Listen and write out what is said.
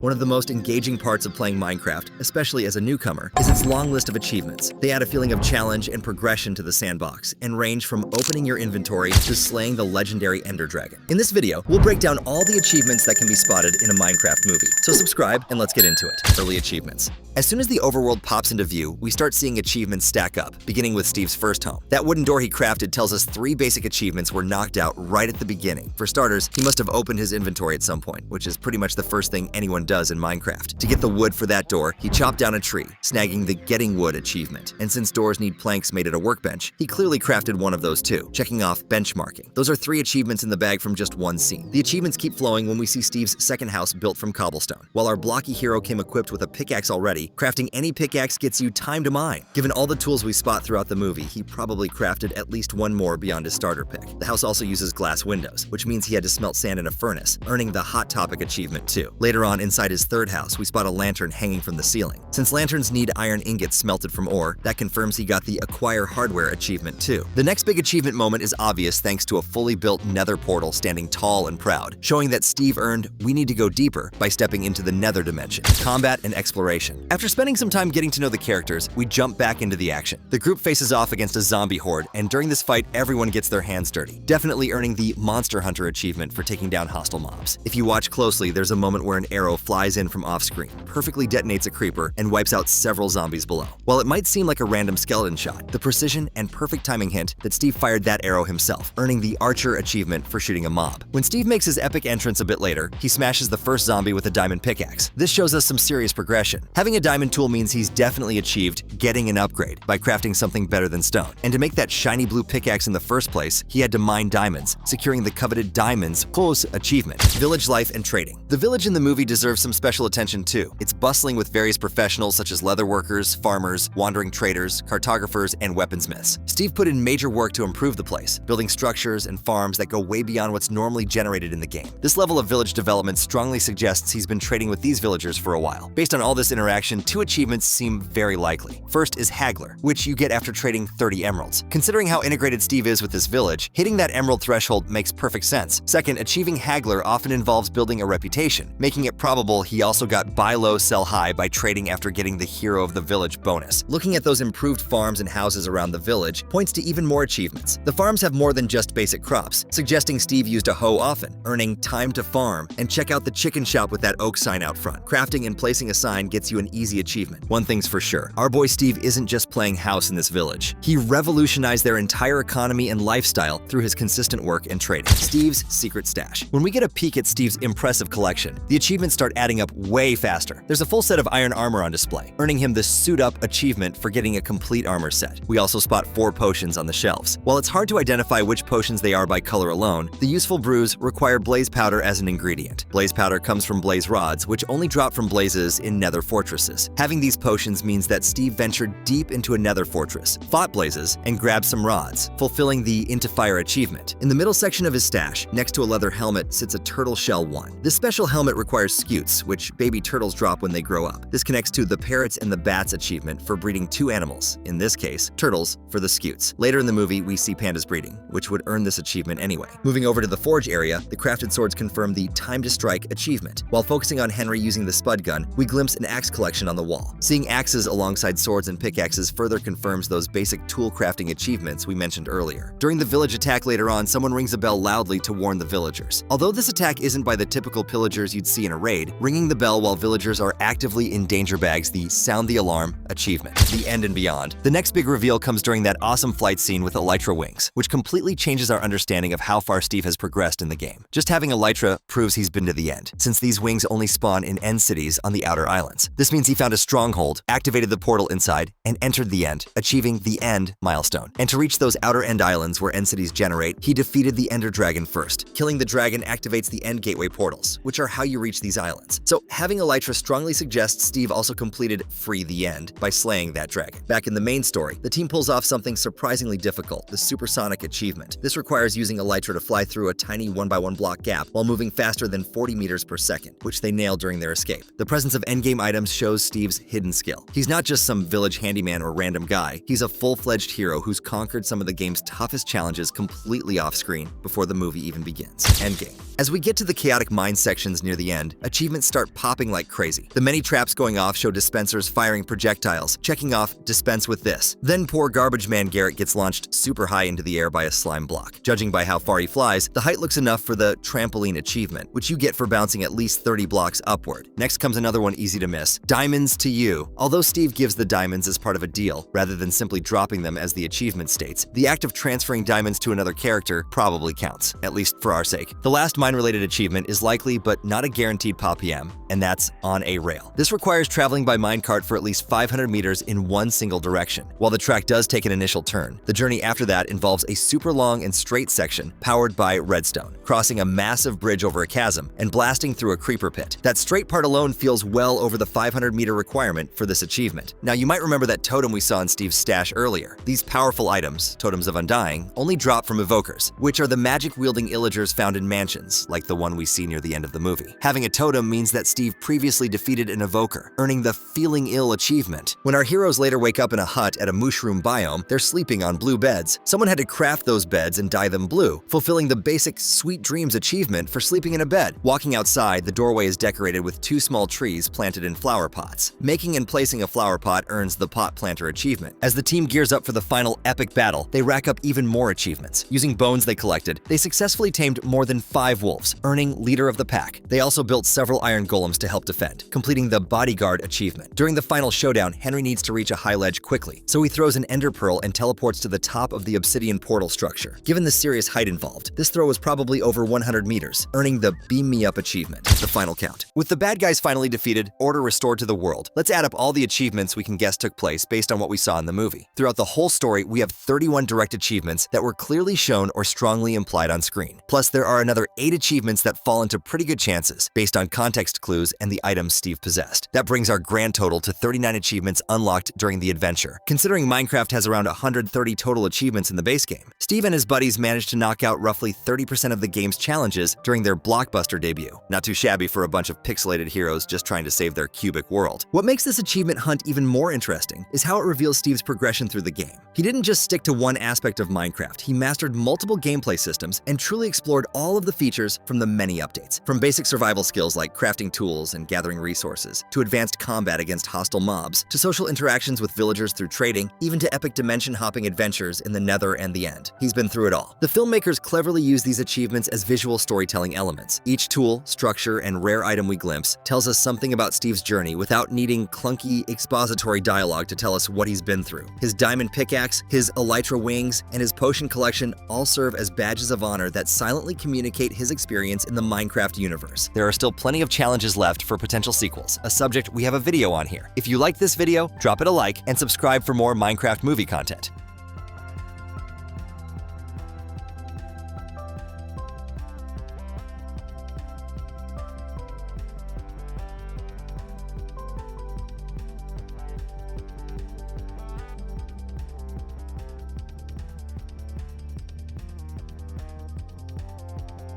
One of the most engaging parts of playing Minecraft, especially as a newcomer, is its long list of achievements. They add a feeling of challenge and progression to the sandbox, and range from opening your inventory to slaying the legendary Ender Dragon. In this video, we'll break down all the achievements that can be spotted in a Minecraft movie. So subscribe and let's get into it. Early achievements. As soon as the overworld pops into view, we start seeing achievements stack up, beginning with Steve's first home. That wooden door he crafted tells us 3 basic achievements were knocked out right at the beginning. For starters, he must have opened his inventory at some point, which is pretty much the first thing anyone does in Minecraft. To get the wood for that door, he chopped down a tree, snagging the Getting Wood achievement. And since doors need planks made at a workbench, he clearly crafted one of those too, checking off benchmarking. Those are 3 achievements in the bag from just one scene. The achievements keep flowing when we see Steve's second house built from cobblestone. While our blocky hero came equipped with a pickaxe already, crafting any pickaxe gets you time to mine. Given all the tools we spot throughout the movie, he probably crafted at least one more beyond his starter pick. The house also uses glass windows, which means he had to smelt sand in a furnace, earning the Hot Topic achievement too. Later on, inside his third house, we spot a lantern hanging from the ceiling. Since lanterns need iron ingots smelted from ore, that confirms he got the Acquire Hardware achievement too. The next big achievement moment is obvious thanks to a fully built nether portal standing tall and proud, showing that Steve earned "We need to go deeper" by stepping into the nether dimension. Combat and exploration. After spending some time getting to know the characters, we jump back into the action. The group faces off against a zombie horde, and during this fight, everyone gets their hands dirty, definitely earning the Monster Hunter achievement for taking down hostile mobs. If you watch closely, there's a moment where an arrow flies in from off-screen, perfectly detonates a creeper, and wipes out several zombies below. While it might seem like a random skeleton shot, the precision and perfect timing hint that Steve fired that arrow himself, earning the Archer achievement for shooting a mob. When Steve makes his epic entrance a bit later, he smashes the first zombie with a diamond pickaxe. This shows us some serious progression. Having a diamond tool means he's definitely achieved getting an upgrade by crafting something better than stone. And to make that shiny blue pickaxe in the first place, he had to mine diamonds, securing the coveted Diamonds Close achievement. Village life and trading. The village in the movie deserves some special attention too. It's bustling with various professionals such as leather workers, farmers, wandering traders, cartographers, and weaponsmiths. Steve put in major work to improve the place, building structures and farms that go way beyond what's normally generated in the game. This level of village development strongly suggests he's been trading with these villagers for a while. Based on all this interaction, 2 achievements seem very likely. First is Haggler, which you get after trading 30 emeralds. Considering how integrated Steve is with this village, hitting that emerald threshold makes perfect sense. Second, achieving Haggler often involves building a reputation, making it probable he also got buy low, sell high by trading after getting the Hero of the Village bonus. Looking at those improved farms and houses around the village points to even more achievements. The farms have more than just basic crops, suggesting Steve used a hoe often, earning time to farm. And check out the chicken shop with that oak sign out front. Crafting and placing a sign gets you an easy achievement. One thing's for sure, our boy Steve isn't just playing house in this village. He revolutionized their entire economy and lifestyle through his consistent work and trading. Steve's secret stash. When we get a peek at Steve's impressive collection, the achievements start adding up way faster. There's a full set of iron armor on display, earning him the Suit Up achievement for getting a complete armor set. We also spot 4 potions on the shelves. While it's hard to identify which potions they are by color alone, the useful brews require blaze powder as an ingredient. Blaze powder comes from blaze rods, which only drop from blazes in nether fortresses. Having these potions means that Steve ventured deep into a nether fortress, fought blazes, and grabbed some rods, fulfilling the Into Fire achievement. In the middle section of his stash, next to a leather helmet, sits a turtle shell 1. This special helmet requires scutes, which baby turtles drop when they grow up. This connects to the Parrots and the Bats achievement for breeding 2 animals, in this case, turtles, for the scutes. Later in the movie, we see pandas breeding, which would earn this achievement anyway. Moving over to the forge area, the crafted swords confirm the Time to Strike achievement. While focusing on Henry using the spud gun, we glimpse an axe collection on the wall. Seeing axes alongside swords and pickaxes further confirms those basic tool crafting achievements we mentioned earlier. During the village attack later on, someone rings a bell loudly to warn the villagers. Although this attack isn't by the typical pillagers you'd see in a raid, ringing the bell while villagers are actively in danger bags the Sound the Alarm achievement. The end and beyond. The next big reveal comes during that awesome flight scene with Elytra wings, which completely changes our understanding of how far Steve has progressed in the game. Just having Elytra proves he's been to the end, since these wings only spawn in end cities on the outer islands. This means he found a stronghold, activated the portal inside, and entered the end, achieving the end milestone. And to reach those outer end islands where end cities generate, he defeated the Ender Dragon first. Killing the dragon activates the end gateway portals, which are how you reach these islands. So having Elytra strongly suggests Steve also completed Free the End by slaying that dragon. Back in the main story, the team pulls off something surprisingly difficult, the Supersonic achievement. This requires using Elytra to fly through a tiny 1x1 block gap while moving faster than 40 meters per second, which they nailed during their escape. The presence of endgame items shows Steve's hidden skill. He's not just some village handyman or random guy, he's a full-fledged hero who's conquered some of the game's toughest challenges completely off-screen before the movie even begins. Endgame. As we get to the chaotic mine sections near the end, achieving achievements start popping like crazy. The many traps going off show dispensers firing projectiles, checking off dispense with this. Then poor garbage man Garrett gets launched super high into the air by a slime block. Judging by how far he flies, the height looks enough for the trampoline achievement, which you get for bouncing at least 30 blocks upward. Next comes another one easy to miss. Diamonds to you. Although Steve gives the diamonds as part of a deal, rather than simply dropping them as the achievement states, the act of transferring diamonds to another character probably counts, at least for our sake. The last mine-related achievement is likely but not a guaranteed POP-PM, and that's on a rail. This requires traveling by minecart for at least 500 meters in one single direction. While the track does take an initial turn, the journey after that involves a super long and straight section powered by redstone, crossing a massive bridge over a chasm, and blasting through a creeper pit. That straight part alone feels well over the 500-meter requirement for this achievement. Now, you might remember that totem we saw in Steve's stash earlier. These powerful items, totems of undying, only drop from evokers, which are the magic-wielding illagers found in mansions, like the one we see near the end of the movie. Having a totem means that Steve previously defeated an evoker, earning the Feeling Ill achievement. When our heroes later wake up in a hut at a mushroom biome, they're sleeping on blue beds. Someone had to craft those beds and dye them blue, fulfilling the basic Sweet Dreams achievement for sleeping in a bed. Walking outside, the doorway is decorated with 2 small trees planted in flower pots. Making and placing a flower pot earns the pot planter achievement. As the team gears up for the final epic battle, they rack up even more achievements. Using bones they collected, they successfully tamed more than 5 wolves, earning Leader of the Pack. They also built several iron golems to help defend, completing the Bodyguard achievement. During the final showdown, Henry needs to reach a high ledge quickly, so he throws an ender pearl and teleports to the top of the obsidian portal structure. Given the serious height involved, this throw was probably over 100 meters, earning the Beam Me Up achievement, the final count. With the bad guys finally defeated, order restored to the world, let's add up all the achievements we can guess took place based on what we saw in the movie. Throughout the whole story, we have 31 direct achievements that were clearly shown or strongly implied on screen. Plus, there are another 8 achievements that fall into pretty good chances based on context clues and the items Steve possessed. That brings our grand total to 39 achievements unlocked during the adventure. Considering Minecraft has around 130 total achievements in the base game, Steve and his buddies managed to knock out roughly 30% of the game's challenges during their blockbuster debut. Not too shabby for a bunch of pixelated heroes just trying to save their cubic world. What makes this achievement hunt even more interesting is how it reveals Steve's progression through the game. He didn't just stick to one aspect of Minecraft, he mastered multiple gameplay systems and truly explored all of the features from the many updates. From basic survival skills like crafting tools and gathering resources, to advanced combat against hostile mobs, to social interactions with villagers through trading, even to epic dimension-hopping adventures in the Nether and the End. He's been through it all. The filmmakers cleverly use these achievements as visual storytelling elements. Each tool, structure, and rare item we glimpse tells us something about Steve's journey without needing clunky expository dialogue to tell us what he's been through. His diamond pickaxe, his elytra wings, and his potion collection all serve as badges of honor that silently communicate his experience in the Minecraft universe. There are still plenty of challenges left for potential sequels, a subject we have a video on here. If you like this video, drop it a like and subscribe for more Minecraft movie content.